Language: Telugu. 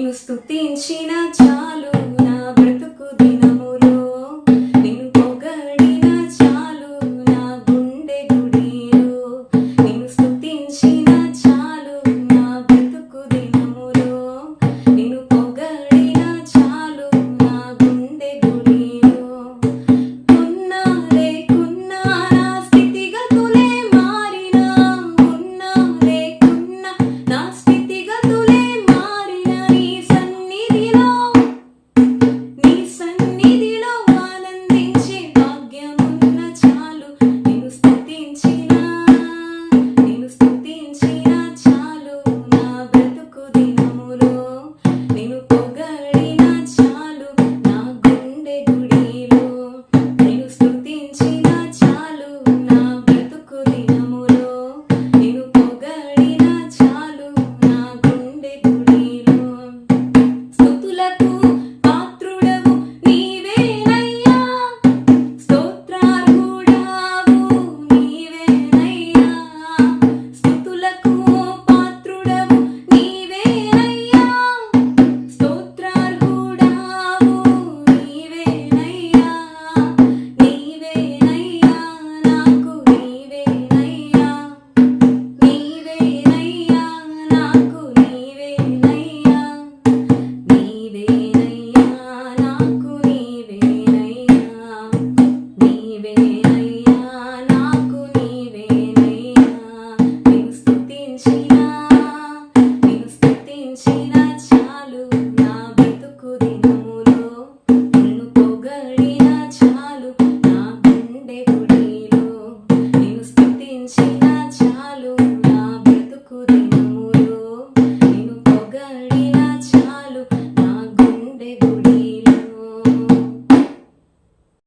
నిన్ను స్తుతించిన చాలు నా బ్రతుకు దినములో, నిన్ను పొగడిన చాలు నా గుండె గుడిలో, నిన్ను స్తుతించిన చాలు నా బ్రతుకు దినములో, నిన్ను పొగడిన చాలు నా గుండె గుడిలో. ఉన్నా లేకున్నా నా స్థితిగతులే మారినా, ఉన్నా లేకున్నా నా స్థితిగతులే మారిన నీ సన్నిధిలో ఆనందించే భాగ్యమున్న చాలు. నిన్ను స్తుతించిన చాలు నా బ్రతుకు దినములో, నిన్ను పొగడిన చాలు నా గుండె గుడిలో, నిన్ను స్తుతించిన చాలు నా బ్రతుకు దినములో, నిన్ను పొగడిన చాలు నా గుండె గుడిలో. స్తుతులకు పాత్రుడవు నీవేనయ్యా, స్తోత్రార్హుడవు నీవేనయ్యా, స్తుతులకు పాత్రుడవు నీవేనయ్యా, స్తోత్రార్హుడవు నీవేనయ్యా, నీవేనయ్యా నాకు నీవేనయ్యా, నీవేనయ్యా నాకు నీవేనయ్యా, నీవేనయ్యా నాకు నీవేనయ్యా, నీవేనయ్యా నాకు నీవేనయ్యా. నిన్ను స్తుతించిన చాలు నా